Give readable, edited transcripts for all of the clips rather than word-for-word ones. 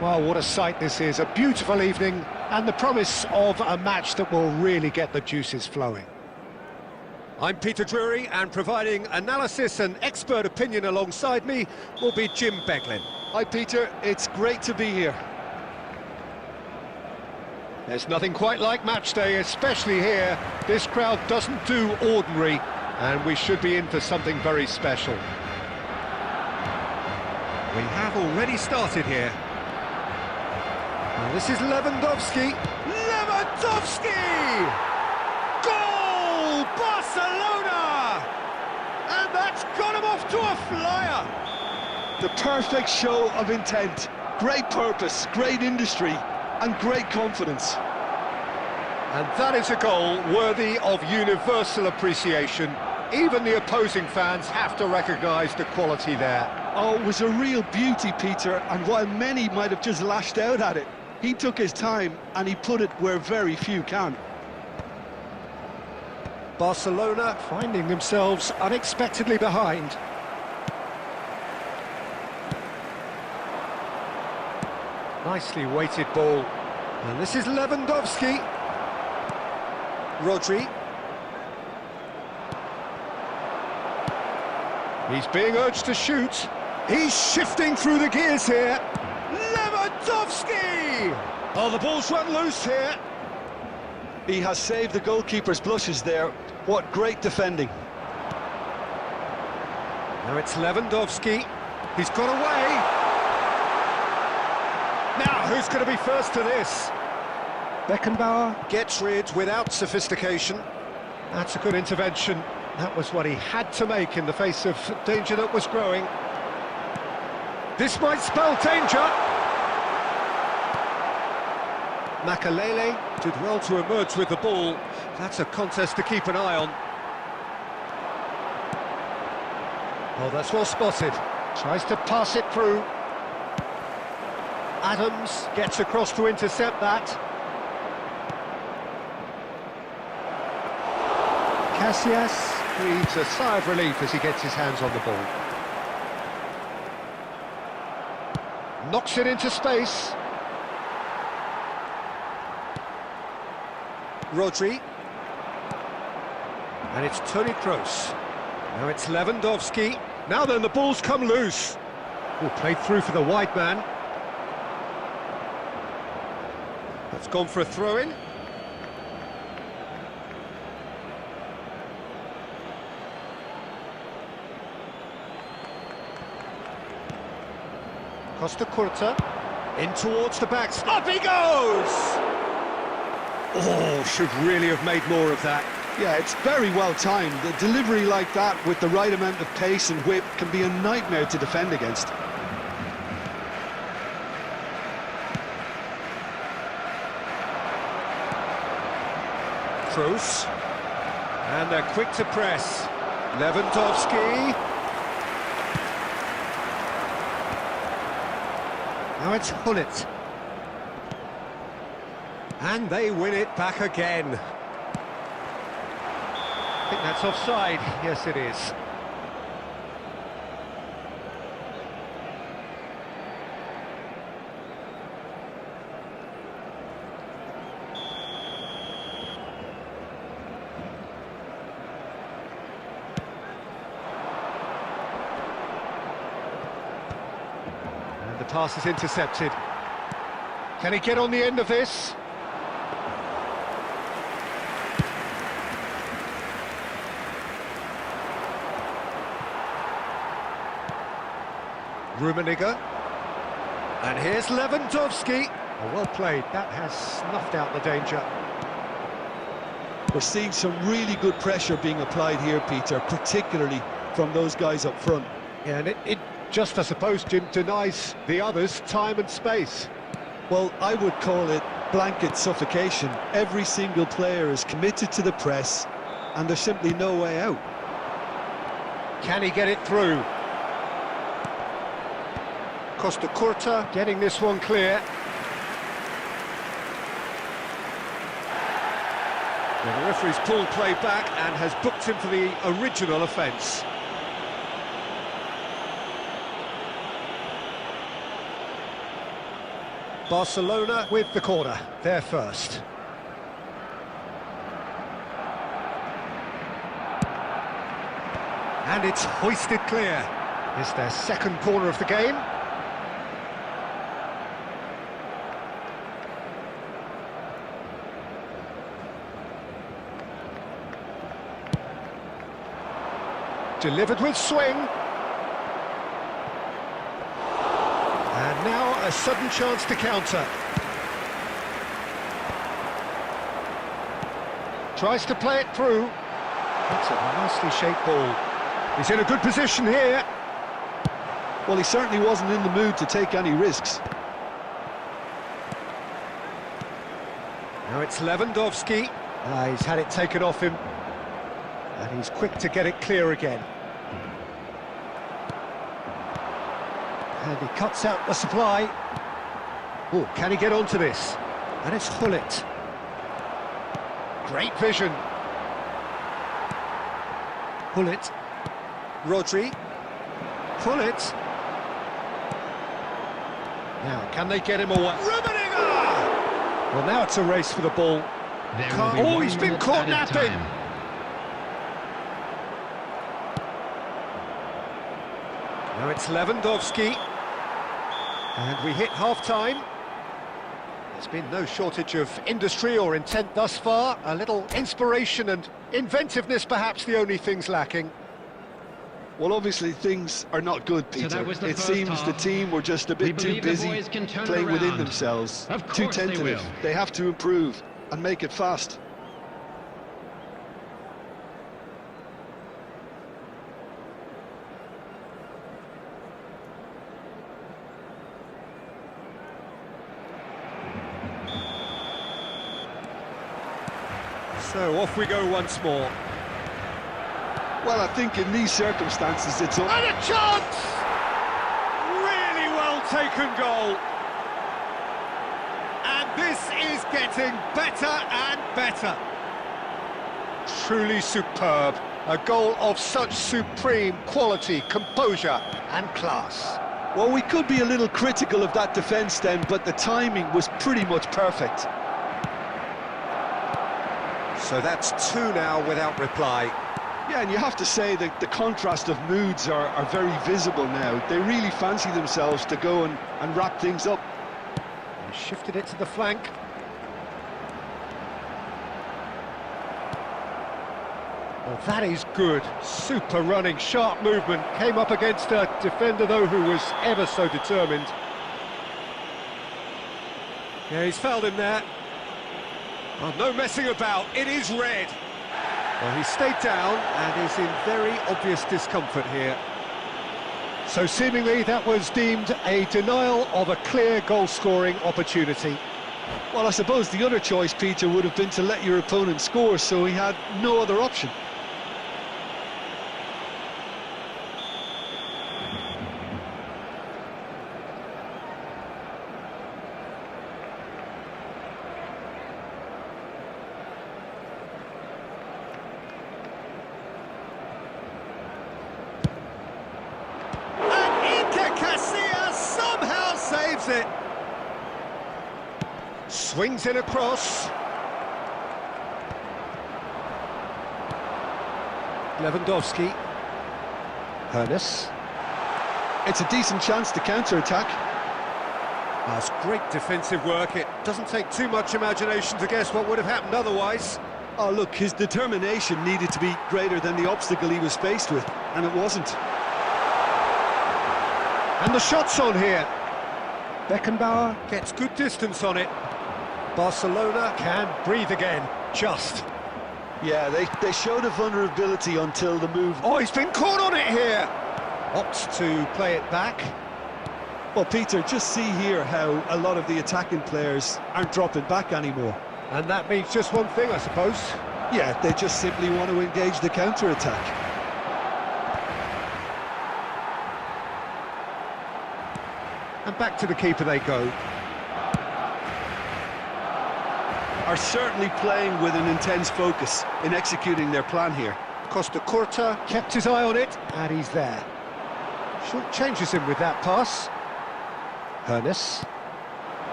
Well, what a sight this is, a beautiful evening, and the promise of a match that will really get the juices flowing. I'm Peter Drury, and providing analysis and expert opinion alongside me will be Jim Beglin. Hi Peter, it's great to be here. There's nothing quite like match day, especially here. This crowd doesn't do ordinary, and we should be in for something very special. We have already started here. Well, this is Lewandowski. Lewandowski! Goal! Barcelona! And that's got him off to a flyer. The perfect show of intent, great purpose, great industry, and great confidence. And that is a goal worthy of universal appreciation. Even the opposing fans have to recognise the quality there. Oh, it was a real beauty, Peter, and while many might have just lashed out at it, he took his time and he put it where very few can. Barcelona finding themselves unexpectedly behind. Nicely weighted ball. And this is Lewandowski. Rodri. He's being urged to shoot. He's shifting through the gears here. Lewandowski! Oh, the ball's run loose here. He has saved the goalkeeper's blushes there. What great defending. Now it's Lewandowski. He's got away. Now, who's going to be first to this? Beckenbauer gets rid without sophistication. That's a good intervention. That was what he had to make in the face of danger that was growing. This might spell danger. Makalele did well to emerge with the ball. That's a contest to keep an eye on. Oh, that's well spotted. Tries to pass it through. Adams gets across to intercept that. Casillas breathes a sigh of relief as he gets his hands on the ball. Knocks it into space. Rodri. And it's Toni Kroos. Now it's Lewandowski. Now then, the ball's come loose. Oh, played through for the wide man. That's gone for a throw-in. Costa Curta, in towards the backs, up he goes! Oh, should really have made more of that. Yeah, it's very well timed. The delivery like that with the right amount of pace and whip can be a nightmare to defend against. Kroos, and they're quick to press. Lewandowski. Now it's Hullet. And they win it back again. I think that's offside. Yes, it is. The pass is intercepted. Can he get on the end of this? Rummenigge. And here's Lewandowski. Oh, well played. That has snuffed out the danger. We're seeing some really good pressure being applied here, Peter, particularly from those guys up front. Yeah, and it just, I suppose, Jim, denies the others time and space. Well, I would call it blanket suffocation. Every single player is committed to the press, and there's simply no way out. Can he get it through? Costa Curta getting this one clear. Well, the referee's pulled play back and has booked him for the original offence. Barcelona with the corner, they're first. And it's hoisted clear. It's their second corner of the game. Delivered with swing. And now a sudden chance to counter. Tries to play it through. That's a nicely shaped ball. He's in a good position here. Well, he certainly wasn't in the mood to take any risks. Now it's Lewandowski. He's had it taken off him. And he's quick to get it clear again. And he cuts out the supply. Oh, can he get onto this? And it's Hullet. Great vision. Hullet. Rodri. Hullet. Now, can they get him away? Well, now it's a race for the ball. Oh, he's been caught napping. Now it's Lewandowski. And we hit half-time. There's been no shortage of industry or intent thus far. A little inspiration and inventiveness, perhaps the only things lacking. Well, obviously things are not good, Peter. It seems the team were just a bit too busy playing within themselves. Too tentative. They have to improve and make it fast. So off we go once more. Well, I think in these circumstances it's... And a chance! Really well taken goal. And this is getting better and better. Truly superb. A goal of such supreme quality, composure and class. Well, we could be a little critical of that defence then, but the timing was pretty much perfect. So that's two now without reply. Yeah, and you have to say that the contrast of moods are very visible now. They really fancy themselves to go and wrap things up. He shifted it to the flank. Well, that is good. Super running, sharp movement. Came up against a defender, though, who was ever so determined. Yeah, he's fouled him there. Well, no messing about, it is red. Well, he stayed down and is in very obvious discomfort here. So seemingly that was deemed a denial of a clear goal-scoring opportunity. Well, I suppose the other choice, Peter, would have been to let your opponent score, so he had no other option. Saves it. Swings it across. Lewandowski. Hoeneß. It's a decent chance to counter-attack. That's great defensive work. It doesn't take too much imagination to guess what would have happened otherwise. Oh, look, his determination needed to be greater than the obstacle he was faced with, and it wasn't. And the shot's on here. Beckenbauer gets good distance on it. Barcelona can breathe again, just. Yeah, they showed a vulnerability until the move... Oh, he's been caught on it here! Opts to play it back. Well, Peter, just see here how a lot of the attacking players aren't dropping back anymore. And that means just one thing, I suppose. Yeah, they just simply want to engage the counter-attack. And back to the keeper they go. Are certainly playing with an intense focus in executing their plan here. Costa Curta kept his eye on it, and he's there. Short changes him with that pass. Hoeneß.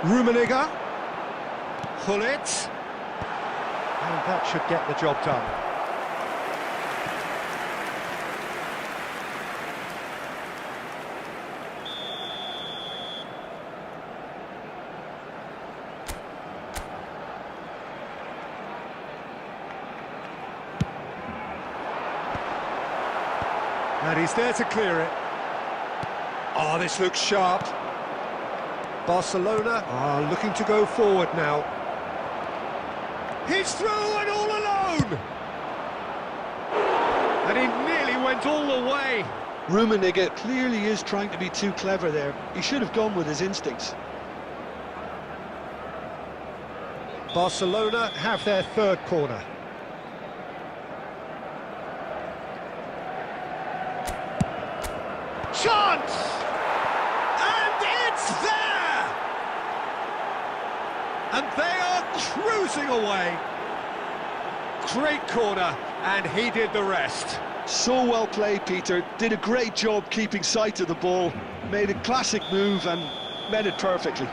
Rummenigge. Hullet. And that should get the job done. And he's there to clear it. Oh, this looks sharp. Barcelona are looking to go forward now. He's through and all alone! And he nearly went all the way. Rummenigge clearly is trying to be too clever there. He should have gone with his instincts. Barcelona have their third corner. Chance! And it's there! And they are cruising away. Great corner, and he did the rest. So well played, Peter. Did a great job keeping sight of the ball. Made a classic move and met it perfectly.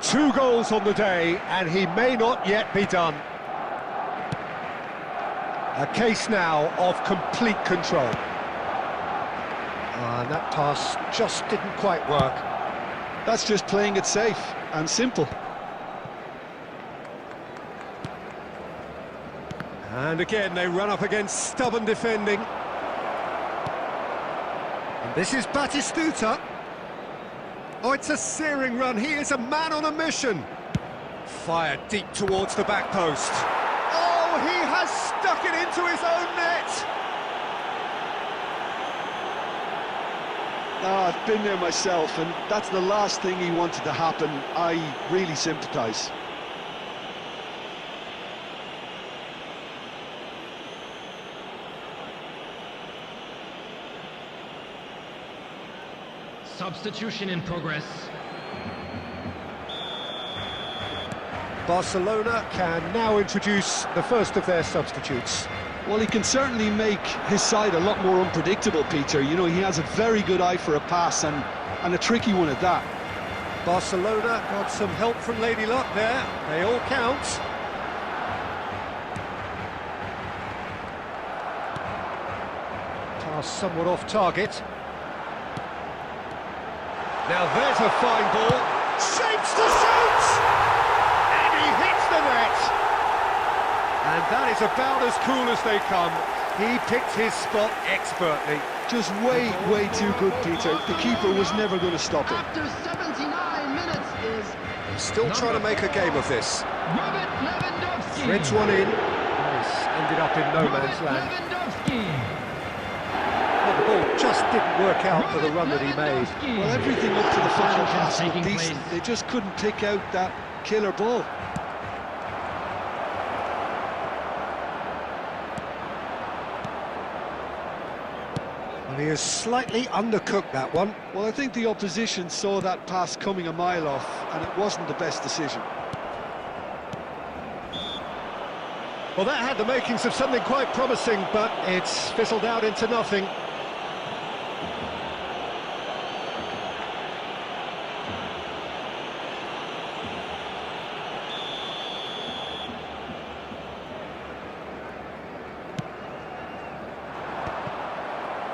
2 goals on the day, and he may not yet be done. A case now of complete control. And that pass just didn't quite work. That's just playing it safe and simple. And again, they run up against stubborn defending. And this is Batistuta. Oh, it's a searing run. He is a man on a mission. Fired deep towards the back post. Oh, he has stuck it into his own net. I've been there myself, and that's the last thing he wanted to happen. I really sympathise. Substitution in progress. Barcelona can now introduce the first of their substitutes. Well, he can certainly make his side a lot more unpredictable, Peter. You know, he has a very good eye for a pass and a tricky one at that. Barcelona got some help from Lady Luck there. They all count. Pass somewhat off target. Now there's a fine ball. Shapes to shoot! And he hits the net! And that is about as cool as they come. He picked his spot expertly. Just way too good, Peter. The keeper was never going to stop it. After 79 minutes is... Still trying to make a game of this. Robert Lewandowski. Threads one in. This ended up in no man's land. Lewandowski. Well, the ball just didn't work out for the run that he made. Well, everything up to the final pass was Taking decent. place. They just couldn't pick out that killer ball. Well, he has slightly undercooked that one. Well, I think the opposition saw that pass coming a mile off, and it wasn't the best decision. Well, that had the makings of something quite promising, but it's fizzled out into nothing.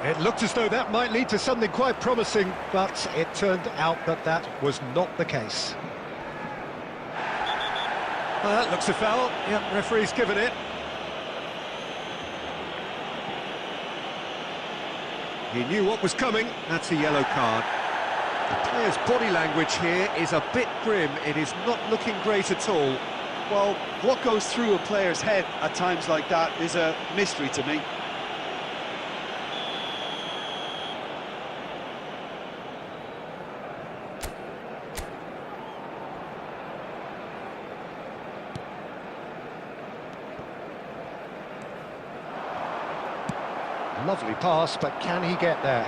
It looked as though that might lead to something quite promising, but it turned out that that was not the case. Well, that looks a foul. Yep, referee's given it. He knew what was coming. That's a yellow card. The player's body language here is a bit grim. It is not looking great at all. Well, what goes through a player's head at times like that is a mystery to me. Lovely pass, but can he get there?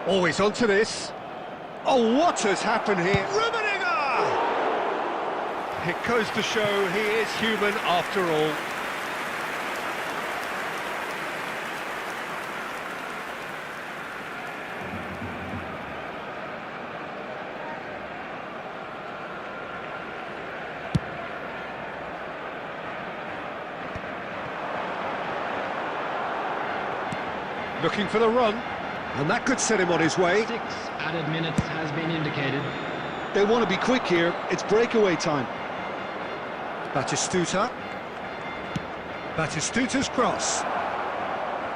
Always onto this. Oh, what has happened here? Rummenigge! It goes to show he is human after all. Looking for the run, and that could set him on his way. 6 added minutes has been indicated. They want to be quick here. It's breakaway time. Batistuta. Batistuta's cross.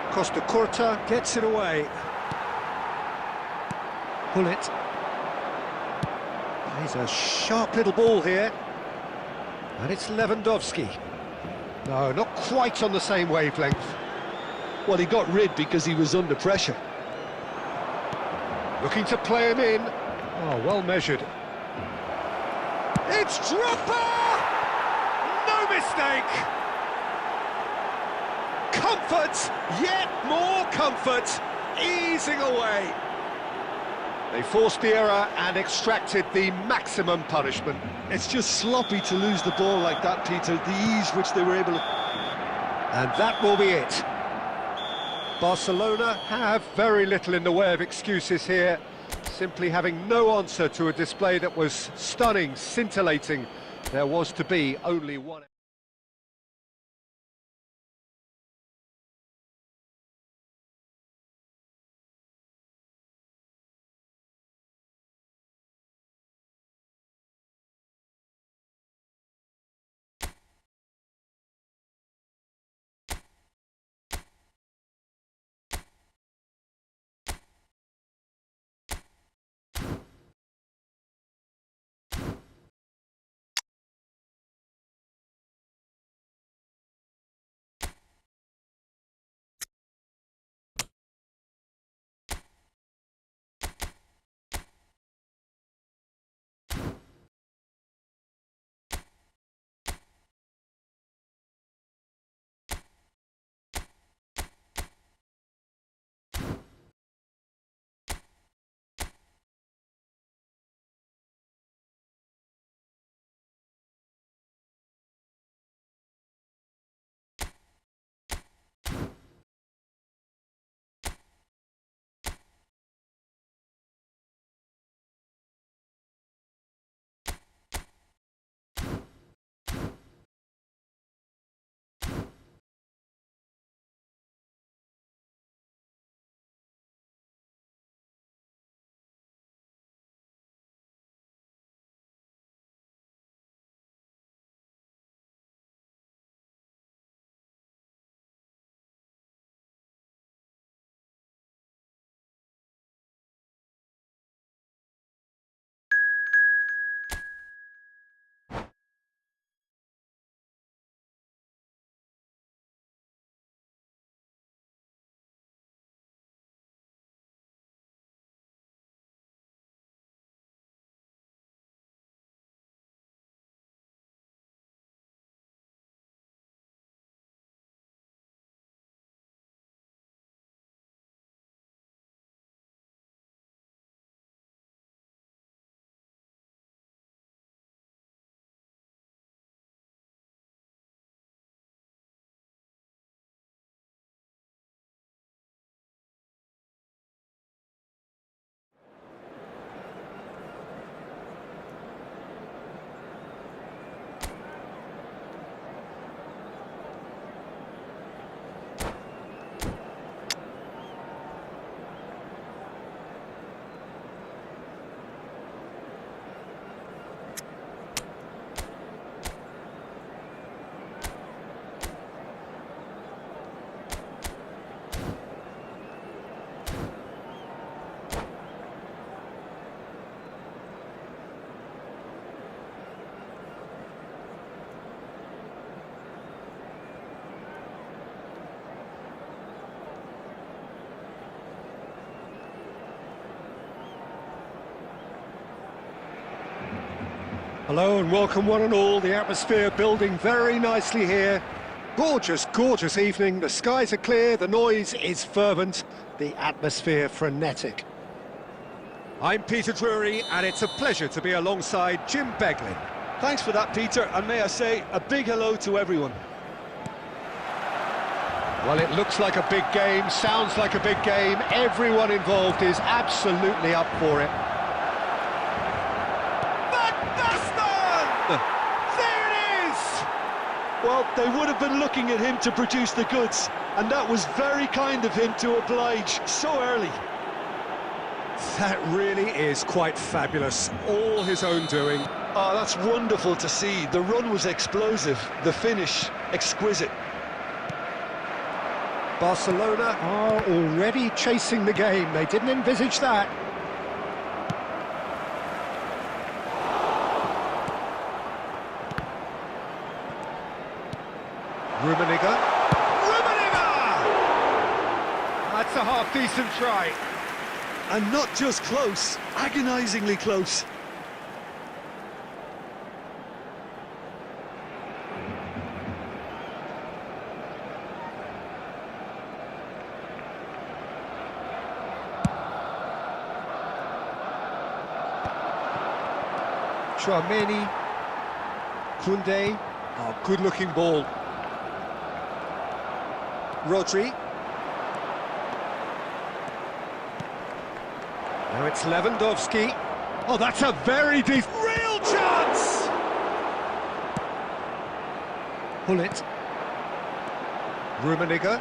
Costa Curta gets it away. Bullet. He's a sharp little ball here. And it's Lewandowski. No, not quite on the same wavelength. Well, he got rid because he was under pressure. Looking to play him in. Oh, well measured. It's Dropper! No mistake! Comfort, yet more comfort, easing away. They forced the error and extracted the maximum punishment. It's just sloppy to lose the ball like that, Peter. The ease which they were able to... And that will be it. Barcelona have very little in the way of excuses here, simply having no answer to a display that was stunning, scintillating. There was to be only one. Hello and welcome one and all. The atmosphere building very nicely here. Gorgeous, gorgeous evening. The skies are clear, the noise is fervent, the atmosphere frenetic. I'm Peter Drury and it's a pleasure to be alongside Jim Beglin. Thanks for that, Peter, and may I say a big hello to everyone. Well, it looks like a big game, sounds like a big game. Everyone involved is absolutely up for it. There it is! Well, they would have been looking at him to produce the goods. And that was very kind of him to oblige so early. That really is quite fabulous. All his own doing. Oh, that's wonderful to see. The run was explosive, the finish exquisite. Barcelona are already chasing the game. They didn't envisage that. Rummenigge. That's a half-decent try. And not just close, agonisingly close. Chouameni, Koundé, good-looking ball. Rodri. Now it's Lewandowski. Oh, that's a very deep, real chance! Hullet. Rummenigge.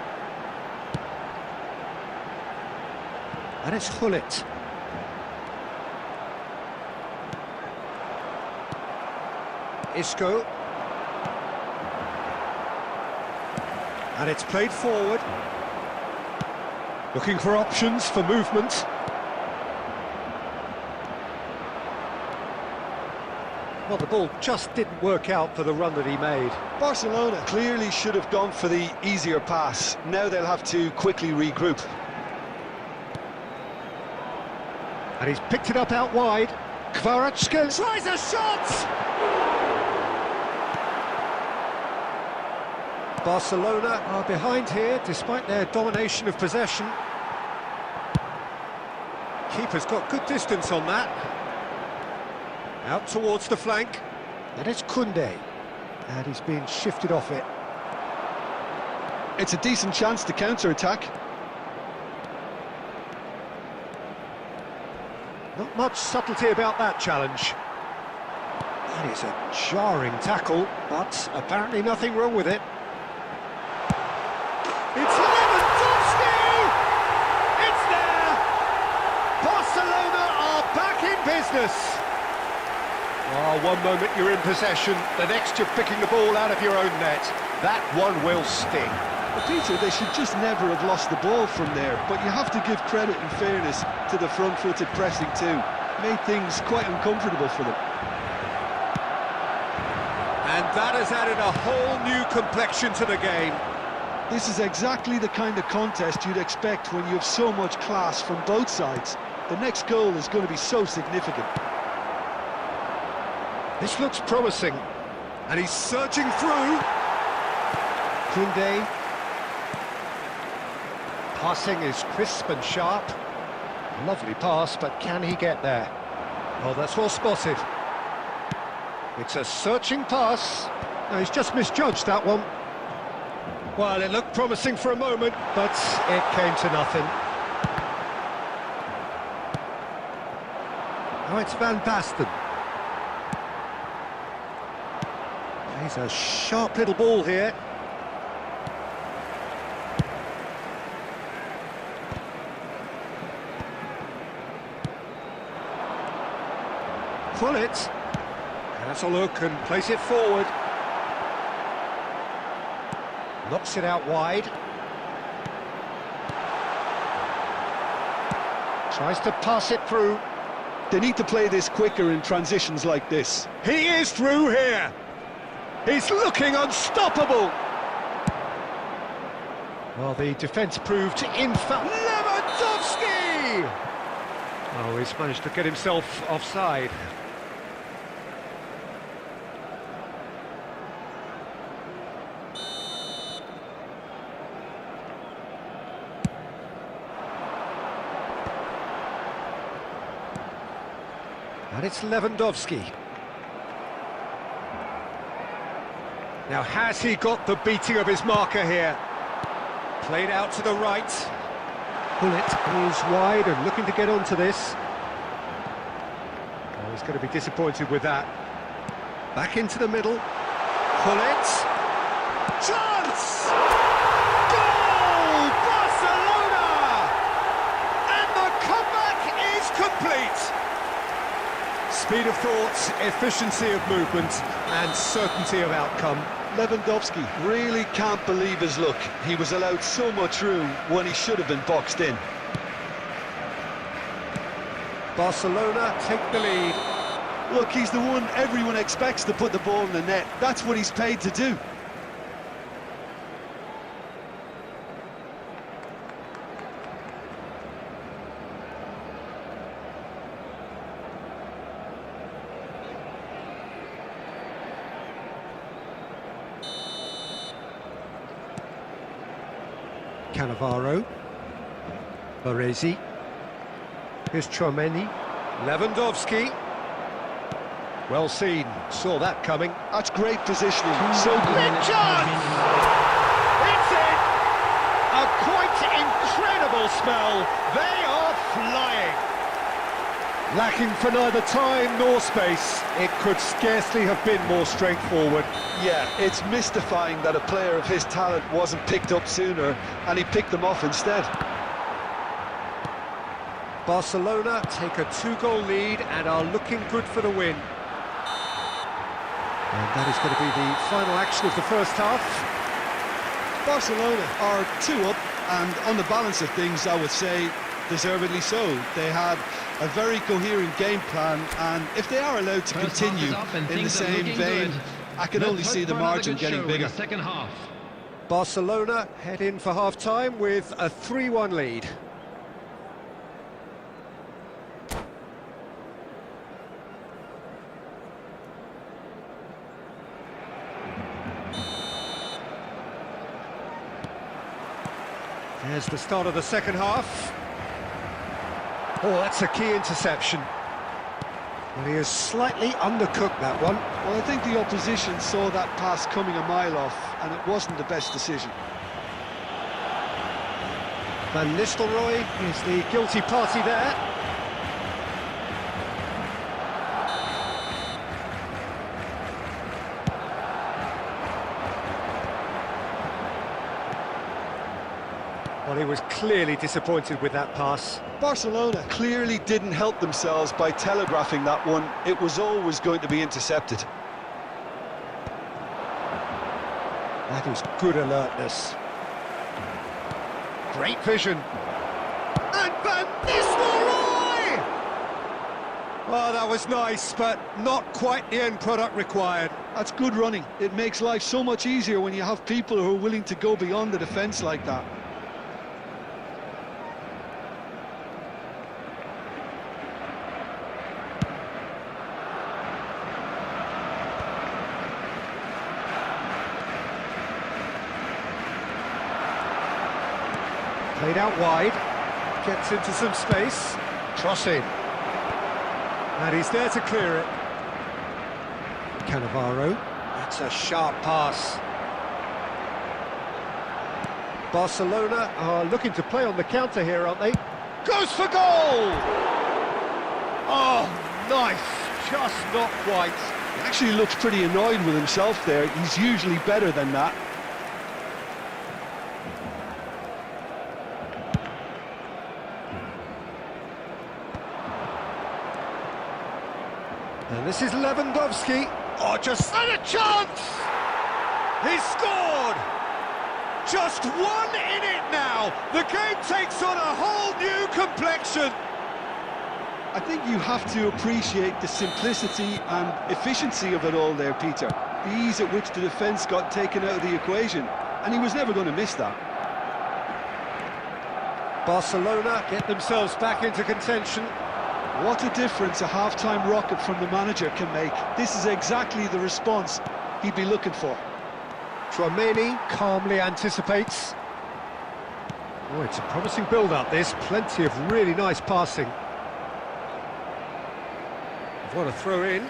And it's Hullet. Isco. And it's played forward. Looking for options for movement. Well, the ball just didn't work out for the run that he made. Barcelona clearly should have gone for the easier pass. Now they'll have to quickly regroup. And he's picked it up out wide. Kvaratskhelia tries a shot! Barcelona are behind here, despite their domination of possession. Keeper's got good distance on that. Out towards the flank. And it's Koundé. And he's been shifted off it. It's a decent chance to counter-attack. Not much subtlety about that challenge. That is a jarring tackle, but apparently nothing wrong with it. It's Lewandowski! It's there! Barcelona are back in business. Oh, one moment you're in possession, the next you're picking the ball out of your own net. That one will sting. But Peter, they should just never have lost the ball from there, but you have to give credit and fairness to the front-footed pressing too. Made things quite uncomfortable for them. And that has added a whole new complexion to the game. This is exactly the kind of contest you'd expect when you have so much class from both sides. The next goal is going to be so significant. This looks promising, and he's surging through. Koundé. Passing is crisp and sharp. Lovely pass, but can he get there? Oh, that's well spotted. It's a searching pass. No, he's just misjudged that one. Well, it looked promising for a moment, but it came to nothing. Oh, it's Van Basten. He's a sharp little ball here. Pull it. And that's a look and place it forward. Knocks it out wide. Tries to pass it through. They need to play this quicker in transitions like this. He is through here. He's looking unstoppable. Well, the defence proved infallible. Lewandowski! Oh, he's managed to get himself offside. And it's Lewandowski. Now, has he got the beating of his marker here? Played out to the right. Hullet is wide and looking to get onto this. Oh, he's going to be disappointed with that. Back into the middle. Hullet. Chance! Goal! Speed of thought, efficiency of movement, and certainty of outcome. Lewandowski really can't believe his luck. He was allowed so much room when he should have been boxed in. Barcelona take the lead. Look, he's the one everyone expects to put the ball in the net. That's what he's paid to do. Cannavaro, Baresi, here's Tchouaméni, Lewandowski, well seen, saw that coming. That's great positioning, so good. Chance! It's in! A quite incredible spell, they are flying! Lacking for neither time nor space, it could scarcely have been more straightforward. Yeah, it's mystifying that a player of his talent wasn't picked up sooner, and he picked them off instead. Barcelona take a 2-goal lead and are looking good for the win. And that is going to be the final action of the first half. Barcelona are 2 up, and on the balance of things, I would say, deservedly so. They had a very coherent game plan, and if they are allowed to continue in the same vein, I can only see the margin getting bigger. Second half. Barcelona head in for half-time with a 3-1 lead. There's the start of the second half. Oh, that's a key interception. Well, he has slightly undercooked that one. Well, I think the opposition saw that pass coming a mile off, and it wasn't the best decision. Van Nistelrooy is the guilty party there. Well, he was clearly disappointed with that pass. Barcelona clearly didn't help themselves by telegraphing that one. It was always going to be intercepted. That is good alertness. Great vision. And Van Nistelrooy! Well, that was nice, but not quite the end product required. That's good running. It makes life so much easier when you have people who are willing to go beyond the defence like that. Played out wide, gets into some space, cross in, and he's there to clear it. Cannavaro, that's a sharp pass. Barcelona are looking to play on the counter here, aren't they? Goes for goal! Oh, nice, just not quite. He actually looks pretty annoyed with himself there. He's usually better than that. And this is Lewandowski. Oh, just and a chance! He's scored! Just 1 in it now. The game takes on a whole new complexion. I think you have to appreciate the simplicity and efficiency of it all there, Peter. The ease at which the defence got taken out of the equation, and he was never going to miss that. Barcelona get themselves back into contention. What a difference a half-time rocket from the manager can make. This is exactly the response he'd be looking for. Tchouaméni calmly anticipates. Oh, it's a promising build-up, this. Plenty of really nice passing. What a throw in.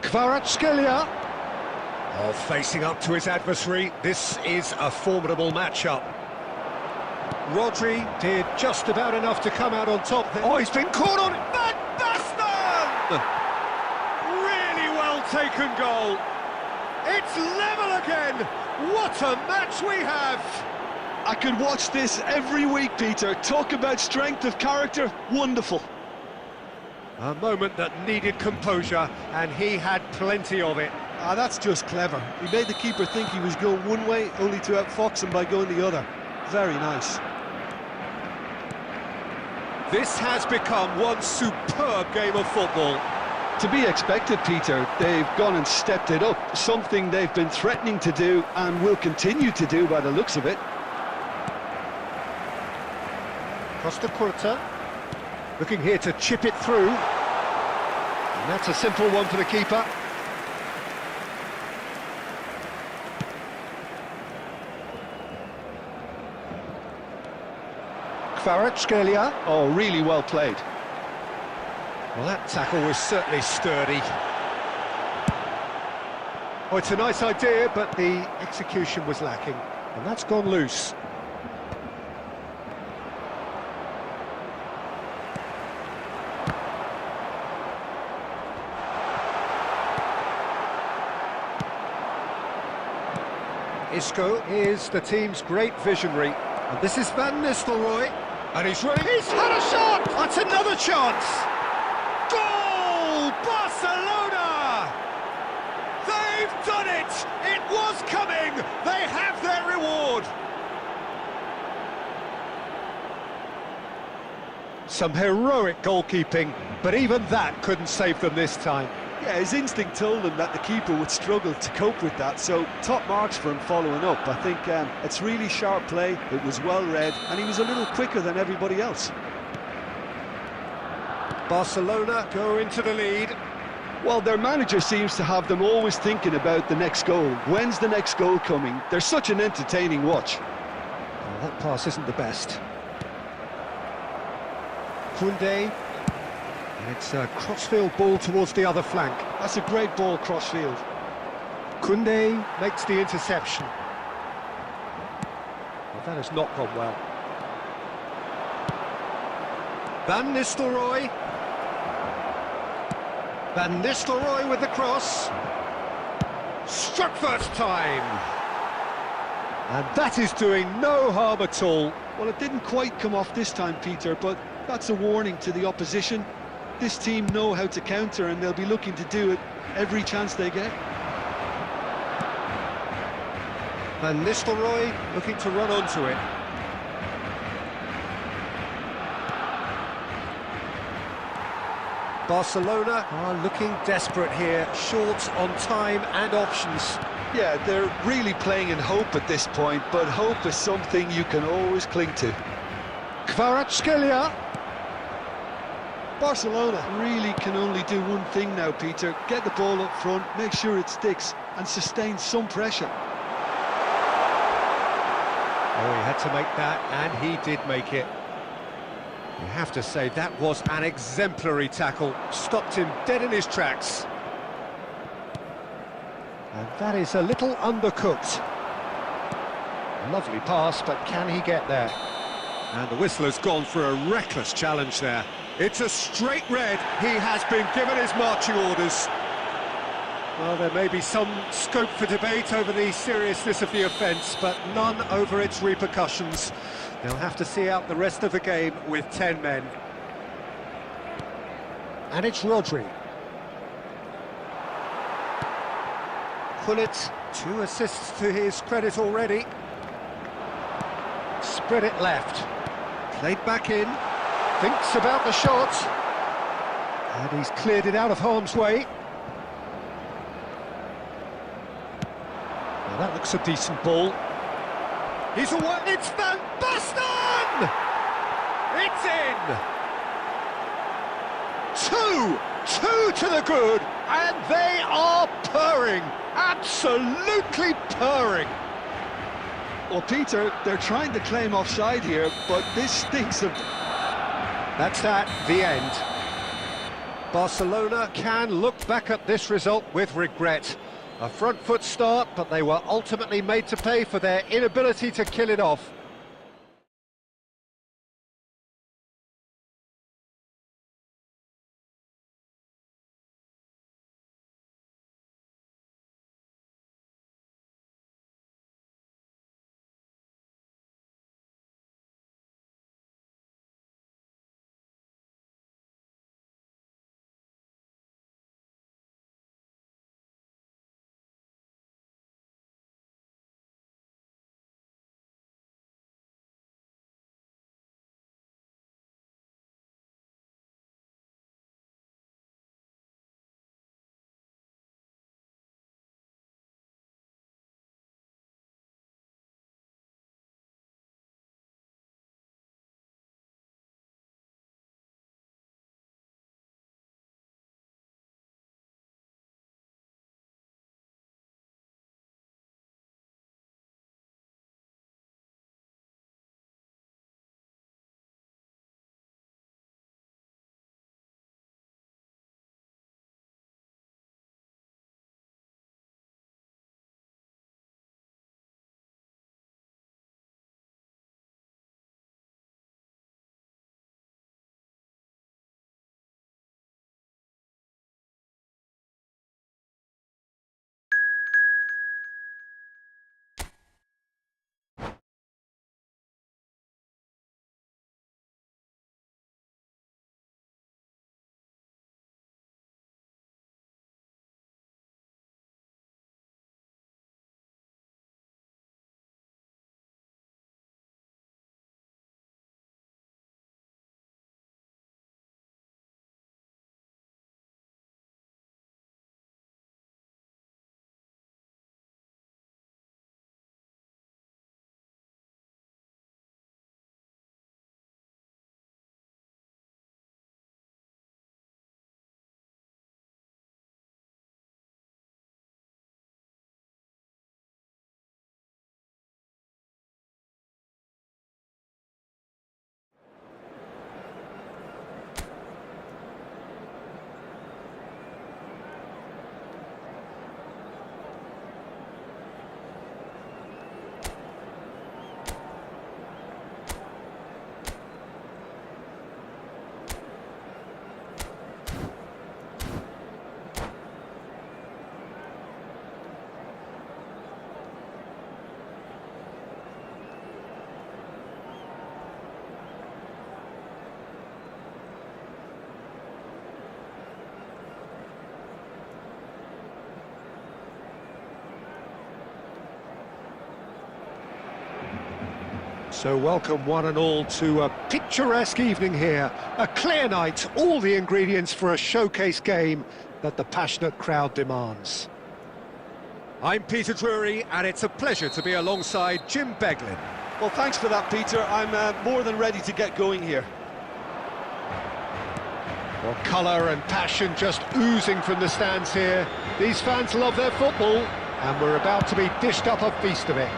Kvaratskhelia. Oh, facing up to his adversary. This is a formidable matchup. Rodri did just about enough to come out on top there. Oh, he's been caught on it. Van Basten! Really well taken goal. It's level again. What a match we have. I could watch this every week, Peter. Talk about strength of character, wonderful. A moment that needed composure, and he had plenty of it. Ah, that's just clever. He made the keeper think he was going one way, only to outfox him by going the other. Very nice. This has become one superb game of football. To be expected, Peter. They've gone and stepped it up, something they've been threatening to do and will continue to do by the looks of it. Costa Curta, looking here to chip it through. And that's a simple one for the keeper. Kvaratskhelia. Oh, really well played. Well, that tackle was certainly sturdy. Oh, it's a nice idea, but the execution was lacking. And that's gone loose. Isco is the team's great visionary. And this is Van Nistelrooy. And he's running. He's had a shot! That's another chance! Goal! Barcelona! They've done it! It was coming! They have their reward! Some heroic goalkeeping, but even that couldn't save them this time. Yeah, his instinct told him that the keeper would struggle to cope with that, so top marks for him following up. I think it's really sharp play, it was well read, and he was a little quicker than everybody else. Barcelona go into the lead. Well, their manager seems to have them always thinking about the next goal. When's the next goal coming? They're such an entertaining watch. Oh, that pass isn't the best. Koundé. And it's a crossfield ball towards the other flank. That's a great ball crossfield. Koundé makes the interception. Well, that has not gone well. Van Nistelrooy. Van Nistelrooy with the cross. Struck first time. And that is doing no harm at all. Well, it didn't quite come off this time, Peter, but that's a warning to the opposition. This team know how to counter, and they'll be looking to do it every chance they get. Van Nistelrooy looking to run onto it. Barcelona are looking desperate here, short on time and options. Yeah, they're really playing in hope at this point, but hope is something you can always cling to. Kvaratskhelia. Barcelona really can only do one thing now, Peter. Get the ball up front, make sure it sticks, and sustain some pressure. Oh, he had to make that, and he did make it. You have to say, that was an exemplary tackle. Stopped him dead in his tracks. And that is a little undercooked. Lovely pass, but can he get there? And the whistler's gone for a reckless challenge there. It's a straight red. He has been given his marching orders. Well, there may be some scope for debate over the seriousness of the offence, but none over its repercussions. They'll have to see out the rest of the game with 10 men. And it's Rodri. Gullit, 2 assists to his credit already. Spread it left. Played back in. Thinks about the shot. And he's cleared it out of harm's way. Now that looks a decent ball. He's away. It's Van Basten! It's in! 2 to the good, and they are purring. Absolutely purring. Well, Peter, they're trying to claim offside here, but this stinks of... That's that, the end. Barcelona can look back at this result with regret. A front foot start, but they were ultimately made to pay for their inability to kill it off. So welcome one and all to a picturesque evening here. A clear night, all the ingredients for a showcase game that the passionate crowd demands. I'm Peter Drury, and it's a pleasure to be alongside Jim Beglin. Well, thanks for that, Peter. I'm more than ready to get going here. Well, colour and passion just oozing from the stands here. These fans love their football, and we're about to be dished up a feast of it.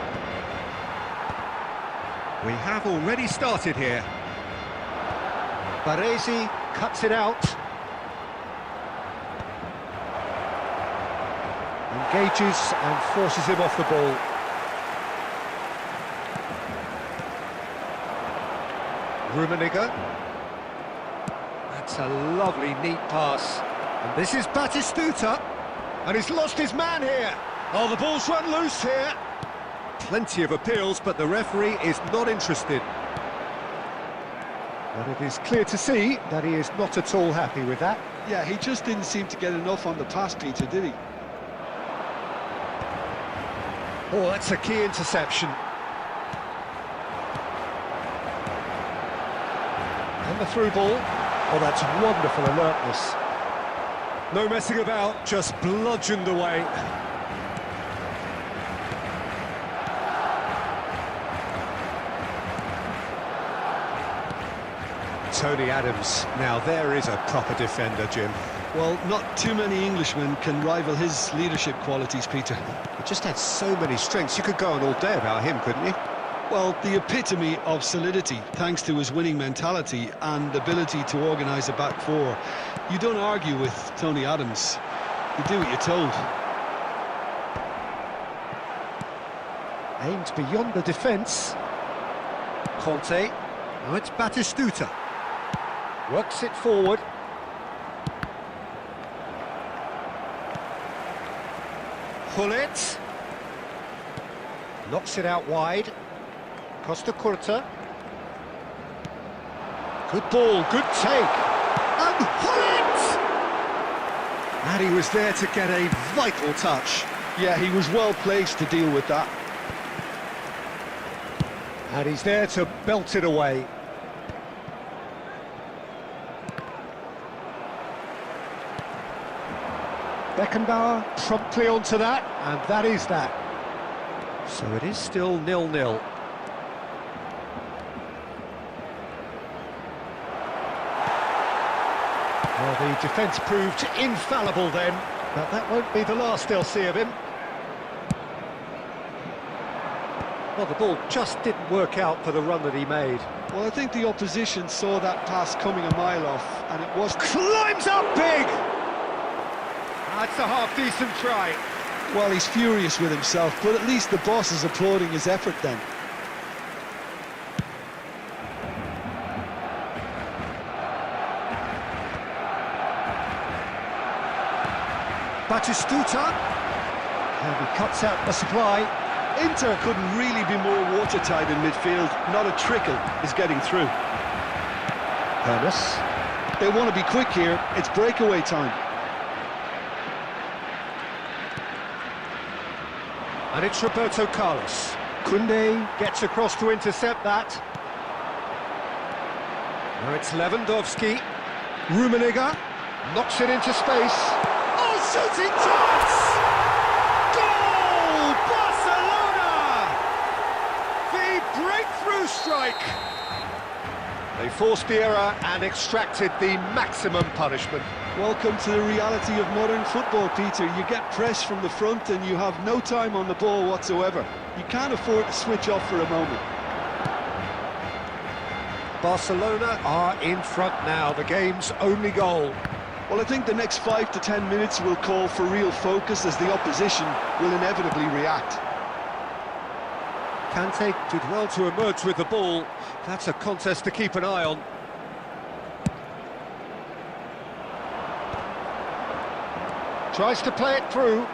We have already started here. Baresi cuts it out. Engages and forces him off the ball. Rummenigge. That's a lovely, neat pass. And this is Batistuta. And he's lost his man here. Oh, the ball's run loose here. Plenty of appeals, but the referee is not interested. But it is clear to see that he is not at all happy with that. Yeah, he just didn't seem to get enough on the pass, Peter, did he? Oh, that's a key interception. And the through ball. Oh, that's wonderful alertness. No messing about, just bludgeoned away. Tony Adams. Now there is a proper defender, Jim. Well, not too many Englishmen can rival his leadership qualities, Peter. He just had so many strengths. You could go on all day about him, couldn't you? Well, the epitome of solidity, thanks to his winning mentality and ability to organise a back four. You don't argue with Tony Adams. You do what you're told. Aimed beyond the defence. Conte. Now it's Batistuta. Works it forward. Hullet. Knocks it out wide. Costa Curta. Good ball, good take. And Hullet! And he was there to get a vital touch. Yeah, he was well placed to deal with that. And he's there to belt it away. Beckenbauer promptly onto that, and that is that. So it is still 0-0. Well, the defence proved infallible then, but that won't be the last they'll see of him. Well, the ball just didn't work out for the run that he made. Well, I think the opposition saw that pass coming a mile off, and it was... Climbs up big! That's a half-decent try. Well, he's furious with himself, but at least the boss is applauding his effort then. Batistuta. And he cuts out the supply. Inter couldn't really be more watertight in midfield. Not a trickle is getting through. Hermes. They want to be quick here. It's breakaway time. And it's Roberto Carlos. Koundé gets across to intercept that. Now it's Lewandowski. Rummenigge knocks it into space. Oh, shooting chance! Goal! Barcelona! The breakthrough strike. They forced the error and extracted the maximum punishment. Welcome to the reality of modern football, Peter. You get pressed from the front and you have no time on the ball whatsoever. You can't afford to switch off for a moment. Barcelona are in front now, the game's only goal. Well, I think the next 5 to 10 minutes will call for real focus as the opposition will inevitably react. Kante did well to emerge with the ball. That's a contest to keep an eye on. Tries to play it through.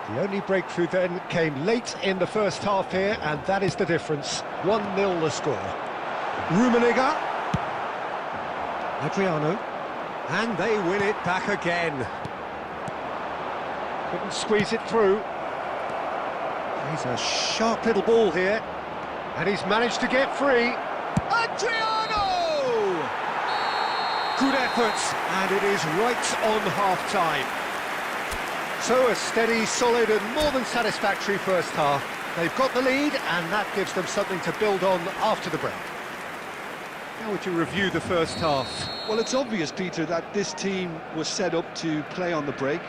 The only breakthrough then came late in the first half here, and that is the difference. 1-0 the score. Rummenigge. Adriano. And they win it back again. Couldn't squeeze it through. He's a sharp little ball here. And he's managed to get free. Adriano! Good effort, and it is right on half-time. So a steady, solid and more than satisfactory first half. They've got the lead, and that gives them something to build on after the break. How would you review the first half? Well, it's obvious, Peter, that this team was set up to play on the break,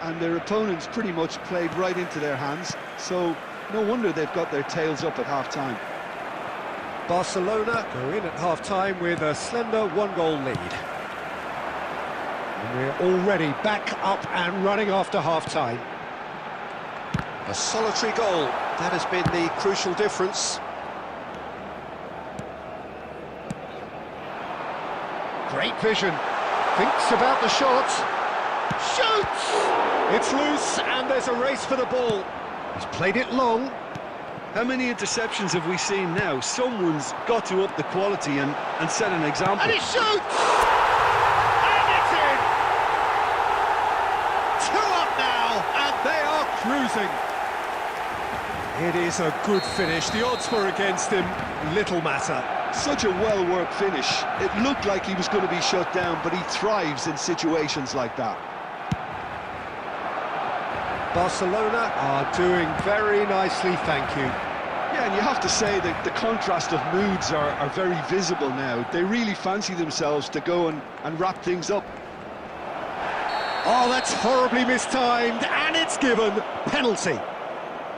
and their opponents pretty much played right into their hands, so no wonder they've got their tails up at half-time. Barcelona go in at half-time with a slender one-goal lead. And we're already back up and running after half-time. A solitary goal, that has been the crucial difference. Great vision, thinks about the shot, shoots! It's loose and there's a race for the ball. He's played it long. How many interceptions have we seen now? Someone's got to up the quality and set an example. And he shoots! And it's in! 2 up now, and they are cruising. It is a good finish. The odds were against him, little matter. Such a well-worked finish. It looked like he was going to be shut down, but he thrives in situations like that. Barcelona are doing very nicely, thank you. Yeah, and you have to say that the contrast of moods are very visible now. They really fancy themselves to go and wrap things up. Oh, that's horribly mistimed, and it's given. Penalty.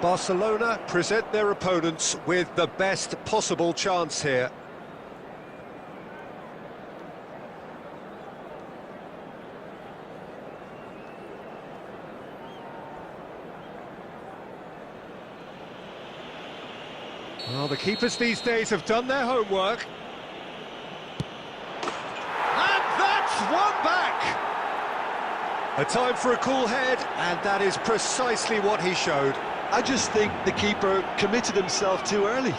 Barcelona present their opponents with the best possible chance here. Well, the keepers these days have done their homework. And that's one back! A time for a cool head, and that is precisely what he showed. I just think the keeper committed himself too early.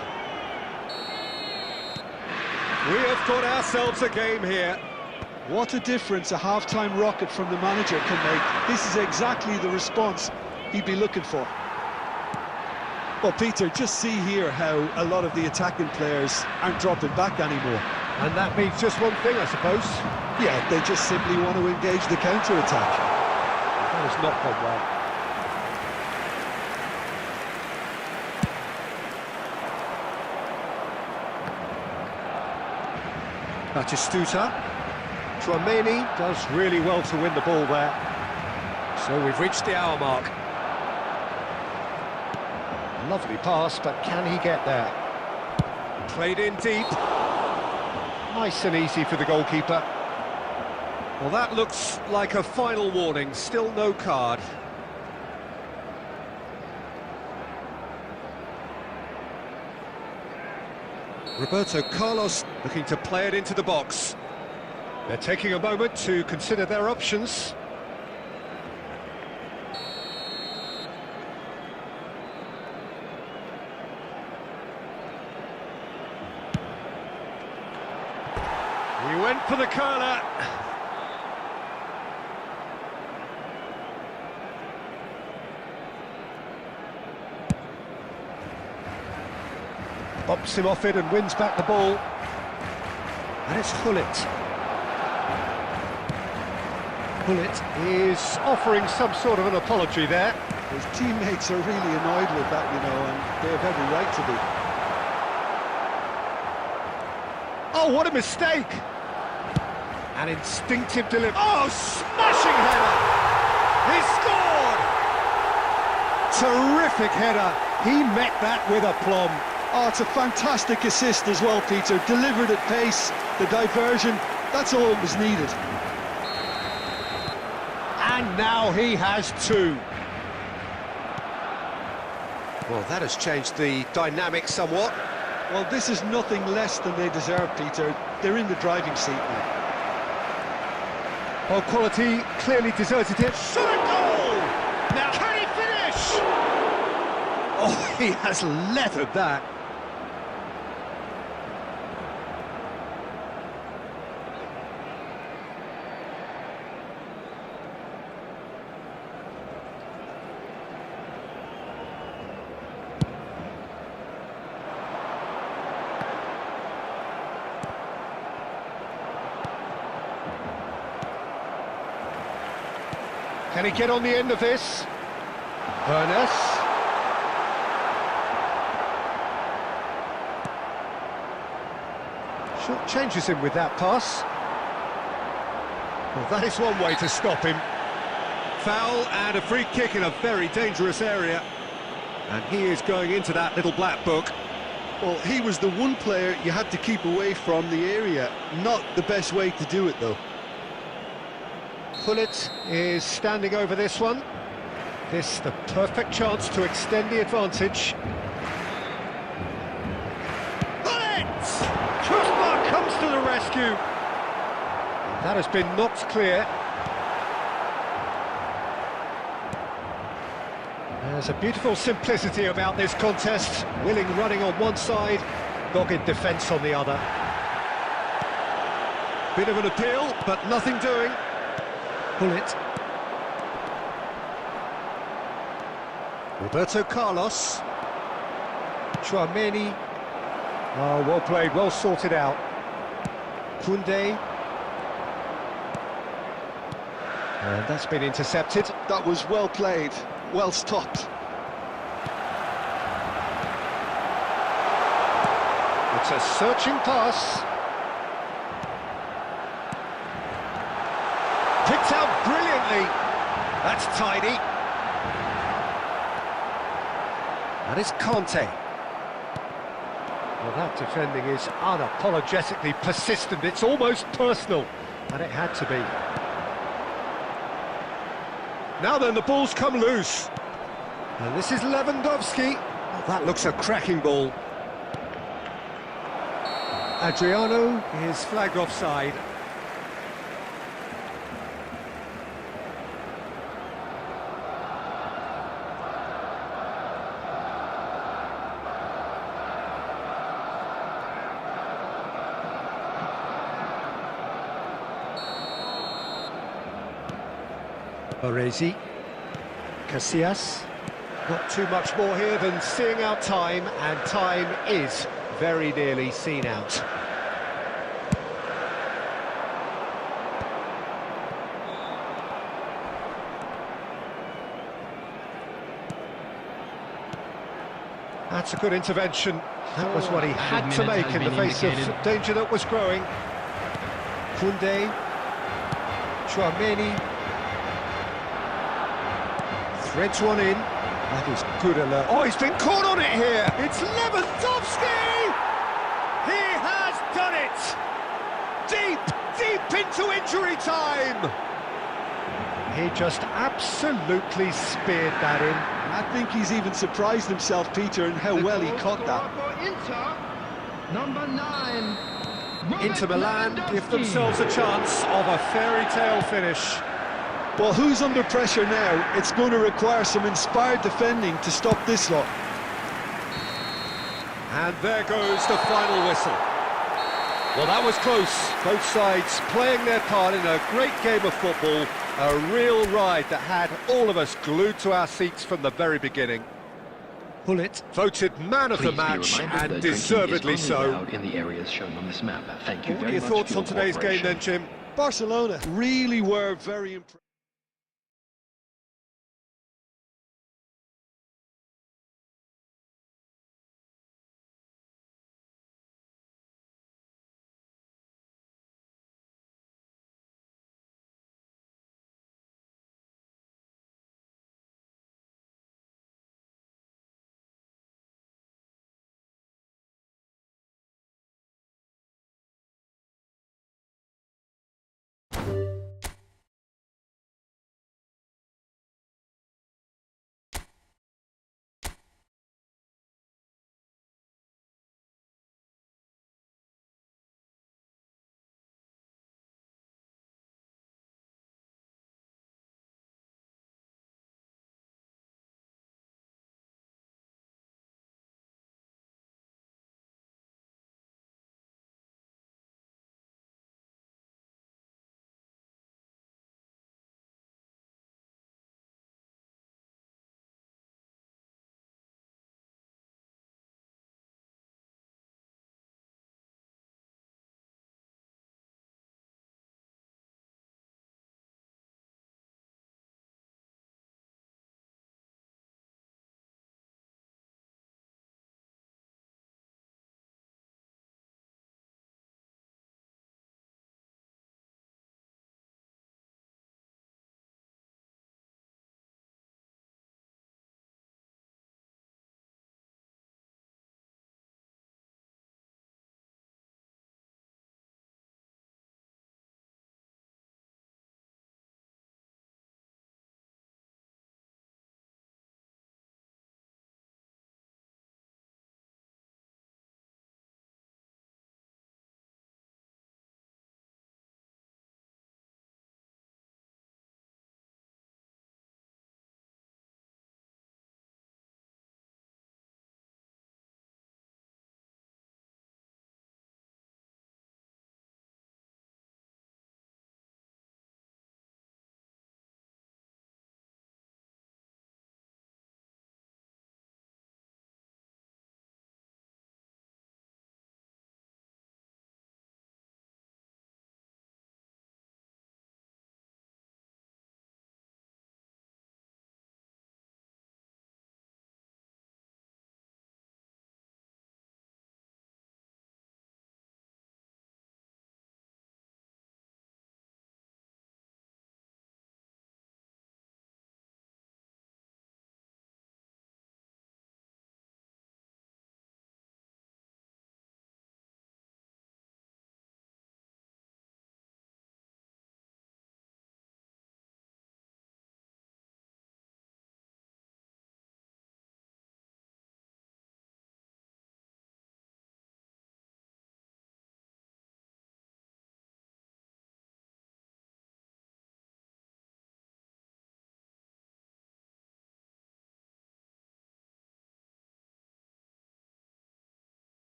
We have got ourselves a game here. What a difference a half-time rocket from the manager can make. This is exactly the response he'd be looking for. Well, Peter, just see here how a lot of the attacking players aren't dropping back anymore. And that means just one thing, I suppose. Yeah, they just simply want to engage the counter-attack. That has not gone well. Batistuta. Tchouameni does really well to win the ball there. So we've reached the hour mark. Lovely pass, but can he get there? Played in deep. Nice and easy for the goalkeeper. Well, that looks like a final warning. Still no card. Roberto Carlos looking to play it into the box. They're taking a moment to consider their options. He went for the curler. Bumps him off it and wins back the ball. And it's Hullet. Hullet is offering some sort of an apology there. His teammates are really annoyed with that, you know, and they have every right to be. Oh, what a mistake! An instinctive delivery. Oh, smashing header! He scored! Terrific header. He met that with aplomb. Oh, it's a fantastic assist as well, Peter. Delivered at pace, the diversion, that's all that was needed. And now he has 2. Well, that has changed the dynamic somewhat. Well, this is nothing less than they deserve, Peter. They're in the driving seat now. Well, quality clearly deserted it. Shot a goal! Now, can he finish? Oh, he has leathered that. Can he get on the end of this? Ernest. Short changes him with that pass. Well, that is one way to stop him. Foul and a free kick in a very dangerous area. And he is going into that little black book. Well, he was the one player you had to keep away from the area. Not the best way to do it, though. Pullet is standing over this one. This the perfect chance to extend the advantage. Pullet! Chusma comes to the rescue. That has been knocked clear. There's a beautiful simplicity about this contest. Willing running on one side, dogged defence on the other. Bit of an appeal, but nothing doing. Pullet. Roberto Carlos. Chouameni. Oh, well played, well sorted out. Koundé. And that's been intercepted. That was well played, well stopped. It's a searching pass. Picked out brilliantly. That's tidy. That is Conte. Well, that defending is unapologetically persistent. It's almost personal, and it had to be. Now then, the ball's come loose. And this is Lewandowski. Oh, that looks a cracking ball. Adriano is flagged offside. Baresi, Casillas. Not too much more here than seeing out time, and time is very nearly seen out. That's a good intervention. That was what he had to make in the face of danger that was growing. Koundé, Chouameni. Threads one in. That is good alert. Oh, he's been caught on it here. It's Lewandowski! He has done it! Deep into injury time! He just absolutely speared that in. I think he's even surprised himself, Peter, in how well he caught that. Number 9. Inter Milan give themselves a chance of a fairy tale finish. Well, who's under pressure now? It's going to require some inspired defending to stop this lot. And there goes the final whistle. Well, that was close. Both sides playing their part in a great game of football. A real ride that had all of us glued to our seats from the very beginning. Pullet voted man of the match, and deservedly so. In the areas shown on this map. Thank you What are very your much thoughts for on today's game then, Jim? Barcelona really were very impressive.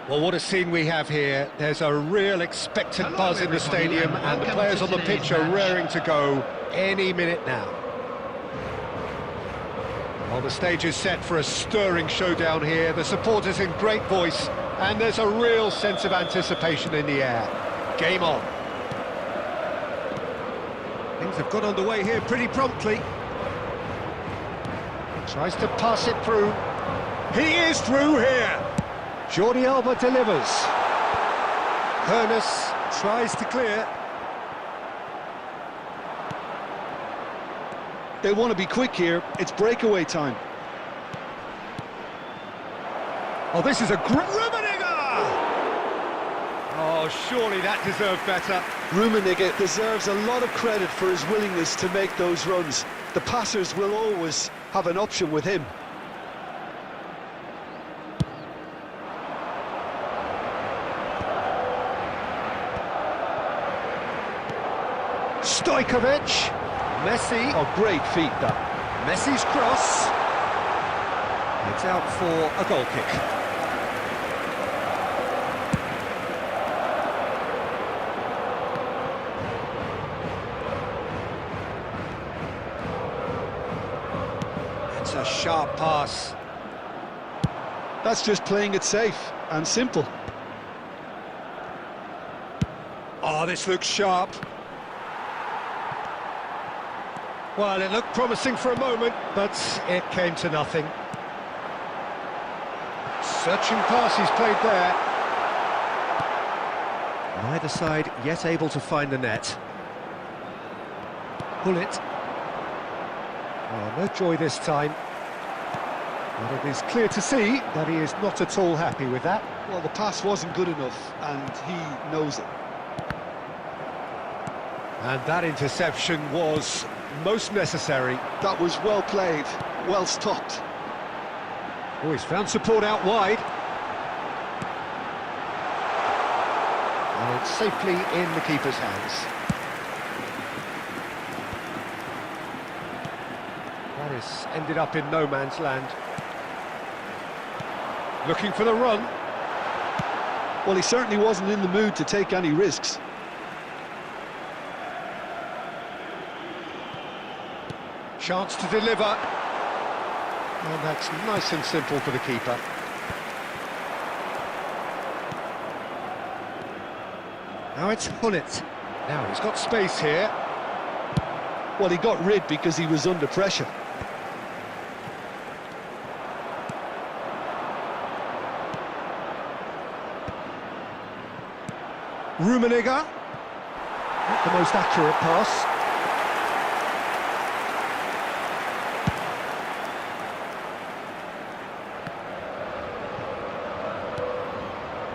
Well, what a scene we have here. There's a real expectant buzz in the stadium, and the players on the pitch are raring to go any minute now. Well, the stage is set for a stirring showdown here. The supporters in great voice, and there's a real sense of anticipation in the air. Game on. Things have got underway here pretty promptly. Tries to pass it through. He is through here. Jordi Alba delivers. Hernes tries to clear. They want to be quick here. It's breakaway time. Oh, this is a great... Rummenigge! Oh, surely that deserved better. Rummenigge deserves a lot of credit for his willingness to make those runs. The passers will always have an option with him. Stojkovic. Messi. Oh, great feat, that. Messi's cross. It's out for a goal kick. It's a sharp pass. That's just playing it safe and simple. Oh, this looks sharp. Well, it looked promising for a moment, but it came to nothing. Searching pass he's played there. Neither side yet able to find the net. Bullet. Oh, no joy this time. But it is clear to see that he is not at all happy with that. Well, the pass wasn't good enough, and he knows it. And that interception was most necessary. That was well played, well stopped. Oh, he's found support out wide. And it's safely in the keeper's hands. That has ended up in no man's land. Looking for the run. Well, he certainly wasn't in the mood to take any risks. Chance to deliver. And that's nice and simple for the keeper. Now it's Hullet. Now he's got space here. Well, he got rid because he was under pressure. Rummenigge. Not the most accurate pass.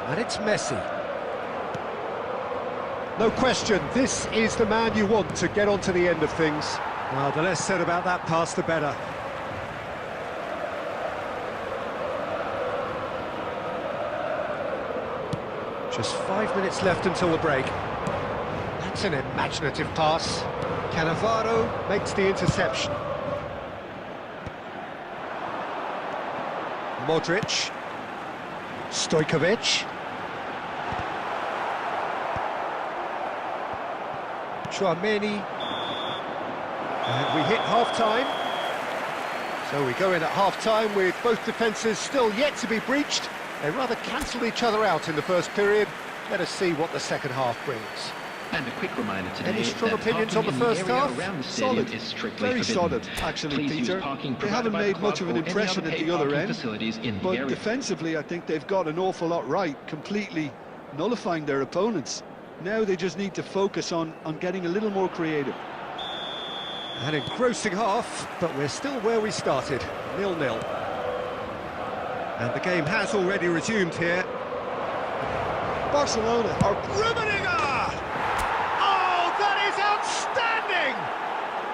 And it's Messi. No question, this is the man you want to get onto the end of things. Well, the less said about that pass, the better. Just 5 minutes left until the break. That's an imaginative pass. Cannavaro makes the interception. Modric. Stojkovic. Chouameni. And we hit half-time. So we go in at half-time with both defences still yet to be breached. They rather cancelled each other out in the first period. Let us see what the second half brings. And a quick reminder today. Any strong that opinions on the parking in first area half? around the stadium Solid, is strictly very forbidden. solid, actually, Please use Peter. parking They provided haven't by the made much club of an or any impression other at paid the other parking end, facilities in the but area. defensively, I think they've got an awful lot right, completely nullifying their opponents. Now they just need to focus on getting a little more creative. An engrossing half, but we're still where we started, 0-0. And the game has already resumed here. Barcelona are... Rummenigge! Oh, that is outstanding!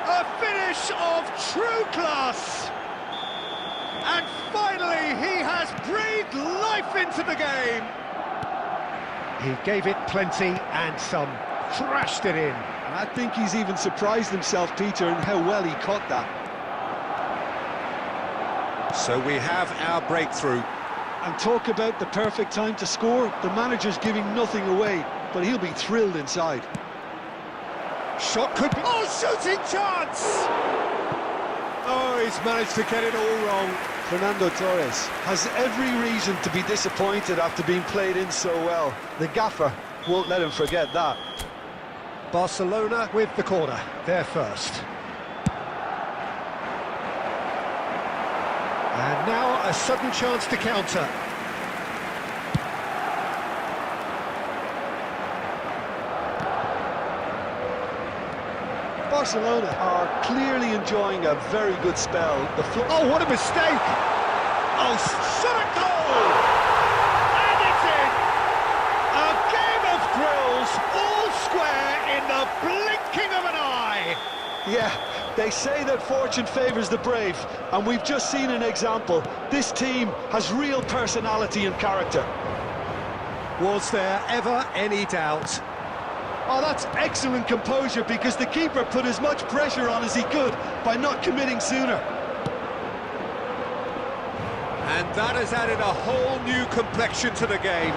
A finish of true class! And finally, he has breathed life into the game! He gave it plenty and some, thrashed it in. I think he's even surprised himself, Peter, in how well he caught that. So we have our breakthrough. And talk about the perfect time to score. The manager's giving nothing away, but he'll be thrilled inside. Shot could be... Oh, shooting chance! Oh, he's managed to get it all wrong. Fernando Torres has every reason to be disappointed after being played in so well. The gaffer won't let him forget that. Barcelona with the corner, they're first. And now a sudden chance to counter. Barcelona are clearly enjoying a very good spell. Oh, what a mistake! Oh, shot a goal! And it's in! A game of thrills, all square in the blinking of an eye! Yeah, they say that fortune favours the brave, and we've just seen an example. This team has real personality and character. Was there ever any doubt? Oh, that's excellent composure, because the keeper put as much pressure on as he could by not committing sooner. And that has added a whole new complexion to the game.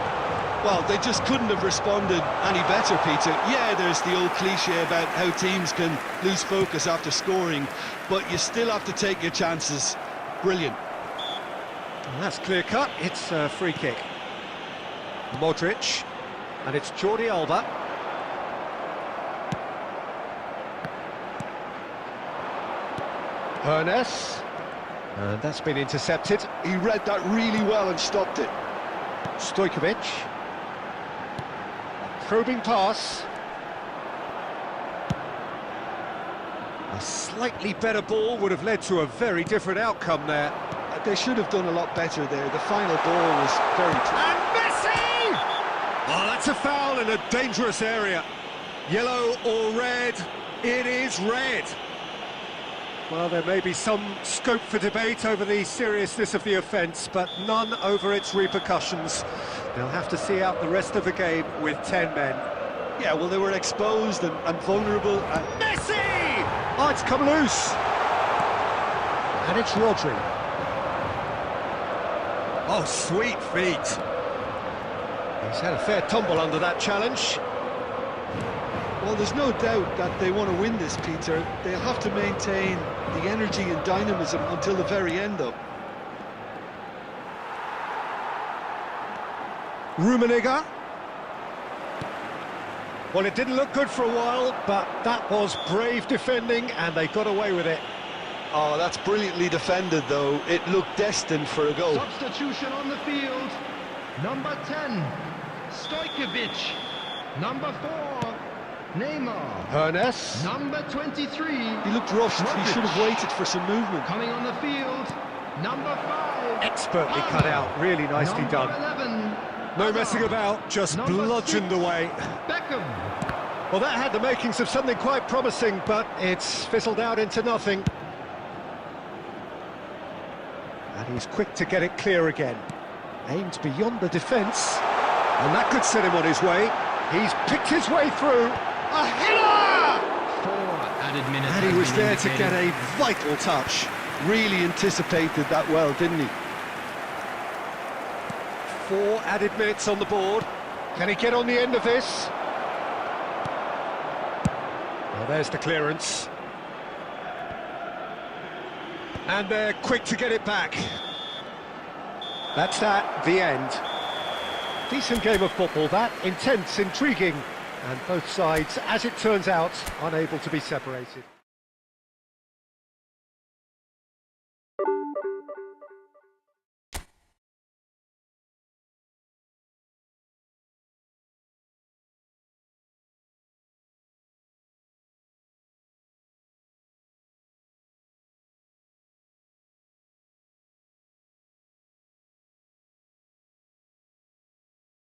Well, they just couldn't have responded any better, Peter. Yeah, there's the old cliche about how teams can lose focus after scoring, but you still have to take your chances. Brilliant. And that's clear-cut. It's a free kick. Modric, and it's Jordi Alba. Hernes, and that's been intercepted. He read that really well and stopped it. Stojkovic. Probing pass. A slightly better ball would have led to a very different outcome there. They should have done a lot better there. The final ball was very... And Messi! Oh, that's a foul in a dangerous area. Yellow or red? It is red. Well, there may be some scope for debate over the seriousness of the offence, but none over its repercussions. They'll have to see out the rest of the game with 10 men. Yeah, well, they were exposed and vulnerable. And... Messi! Oh, it's come loose. And it's Rodri. Oh, sweet feet. He's had a fair tumble under that challenge. Well, there's no doubt that they want to win this, Peter. They'll have to maintain the energy and dynamism until the very end, though. Rummenigge. Well, it didn't look good for a while, but that was brave defending, and they got away with it. Oh, that's brilliantly defended, though. It looked destined for a goal. Substitution on the field. Number 10, Stojkovic. Number 4, Neymar. Hernes. Number 23. He looked rushed. He should have waited for some movement. Coming on the field, number 5. Expertly cut out, really nicely number done. 11. No messing about, just Number bludgeoned 6, away. Beckham. Well, that had the makings of something quite promising, but it's fizzled out into nothing. And he's quick to get it clear again. Aimed beyond the defence, and that could set him on his way. He's picked his way through. A header! 4 added minutes. And he have was been there to get indicated. a vital touch. Really anticipated that well, didn't he? 4 added minutes on the board. Can he get on the end of this? Well, there's the clearance. And they're quick to get it back. That's that, the end. Decent game of football, that. Intense, intriguing, and both sides, as it turns out, unable to be separated.